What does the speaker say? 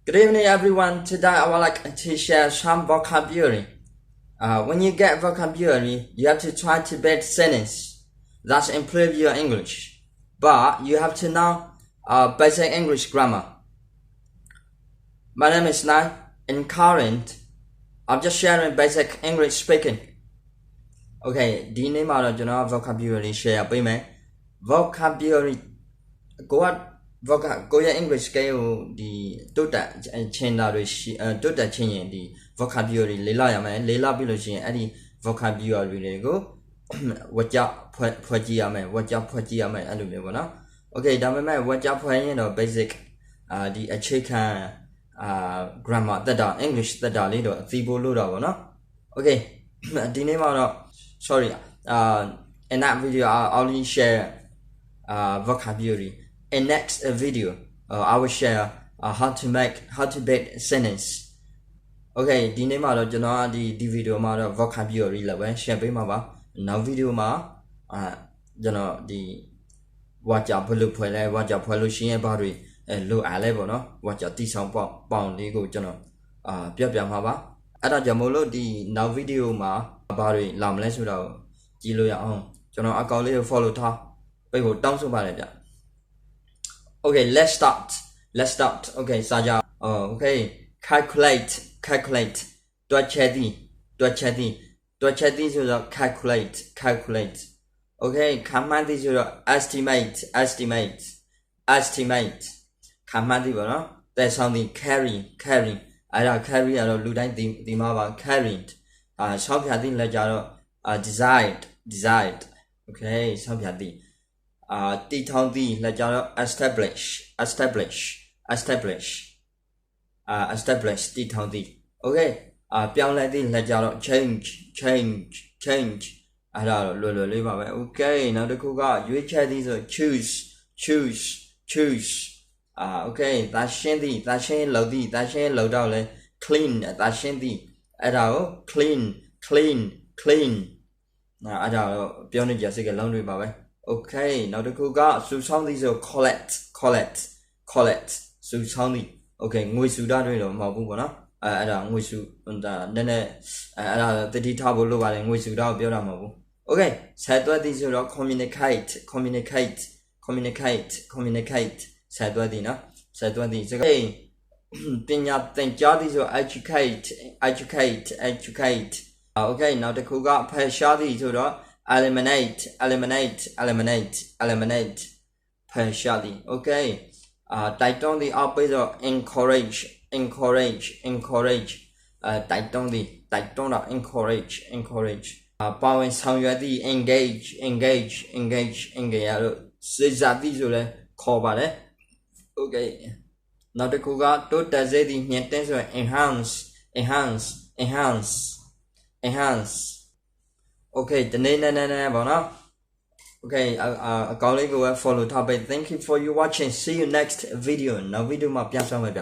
Good evening, everyone. Today I would like to share some vocabulary. When you get vocabulary, you have to try to build sentence. That's improve your English. But you have to know basic English grammar. My name is Nai. In current, I'm just sharing basic English speaking. Okay, ဒီနေ့မှာတော့ကျွန်တော် vocabulary share ပေးမယ် vocabulary ကိုယ့်ရဲ့ English scale ကိုဒီတိုးတက်ချင်းတာတွေရှိတိုးတက်ချင်းရင်ဒီ vocabulary လေးလာရမယ်လေးလာပြီလို့ရှိရင်အဲ့ဒီ vocabulary တွေကိုဝါကြဖွဲ့ကြည့်ရမယ်ဝါကြဖွဲ့ကြည့်ရမယ်အဲ့လိုမျိုးပေါ့နော် Okay ဒါပေမဲ့ဝါကြဖွဲ့ရင်တော့ basic ဒီအခြေခံgrammar တက်တာ English တက်တာလေးတော့အသိဖို့လို့တော့ပေါ့နော် Okay ဒီနေ့မှာတော့sorry in that video I'll only share vocabulary. In next video I will share how to build sentence. Okay ဒီနေ့မှာတော့ကျွန်တော်ဒီ video မှာတော့ vocabulary လောက်ပဲ share ပေးမှာပါ နောက် video မှာကျွန်တော်ဒီ watch ဘယ်လိုဖွဲ့လဲ watch ဖွဲ့လို့ရှိရင်ဘာတွေလိုအားလဲပေါ့နော် watch တိဆောင်ပေါင်လေးကိုကျွန်တော်ပြပြမှာပါအဲ့ဒါကြောင့်မို့လို့ဒီနောက် video မှာဘာတွေလာမလဲဆိုတော့ကြည့်လို့ရအောင်ကျွန်တော်အကောင့်လေးကို follow ထားပိတ်ဖို့တောင်းဆိုပါတယ်ဗျ Okay, let's start. Okay, Saja. Okay, calculate. တွက်ချက်သည်ဆိုတော့ calculate. Okay, ခန့်မှန်းသည်ဆိုတော့ estimate. ခန့်မှန်းသည်ပေါ့နော်တဲ့ဆောင်သည် carry အဲ့ဒါ carry ရတော့လူတိုင်းဒီမှာပါ carried ဆောက်ဖြာသည်လည်းကြတော့ desired. Okay, ဆောက်ဖြာသည်တီထောင်သည်လက်ကြတော့ establish တီထောင်သည် Okay ပြောင်းလဲသည်လက်ကြတော့ change အဲ့ဒါတော့လွယ်လေးပါပဲ Okay နောက်တစ်ခုကရွေးချယ်သည်ဆို choose Okay ဒါရှင်းသည်ဒါရှင်းလောက်တော့လဲ clean ဒါရှင်းသည်အဲ့ဒါကို clean အဲ့ဒါတော့ပြောနေကြစိတ်ကလုံးတွေပါပဲ Okay နောက်တစ်ခုကစုဆောင်းသည်ဆို collect စုဆောင်းသည် Okay ငွေစုတာတွေတော့မဟုတ်ဘူးပေါ့နော်အဲ့ဒါငွေစုဒါနည်းနည်းအဲ့ဒါတတိထားဖို့လိုပါတယ်ငွေစုတာကိုပြောတာမဟုတ်ဘူး Okay ဆက်သွယ်သည်ဆိုတော့ communicate ဆက်သွယ်သည်နော်ဆက်သွယ်သည်စကားပညာသင်ကြားသည်ဆို educate Okay နောက်တစ်ခုကဖယ်ရှားသည်ဆိုတော့eliminate ဖယ်ရှားသည် Okay တိုက်တွန်းသည်အောက်ပေးတော့ encourage တိုက်တွန်းတော့ encourage ပါဝင်ဆောင်ရွက်သည် engage ရတော့စေစားသည်ဆိုလဲခေါ်ပါတယ် Okay နောက်တစ်ခုကတိုးတက်စေသည်ညှင့်တင်းဆိုရင် enhance Okay တနေ့နဲ့ပေါ့နော် Okay အကောင့်လေးကို follow ထားပေး Thank you for you watching. See you next video. နောက် video မှာပြန်ဆောင်မယ်ဗျ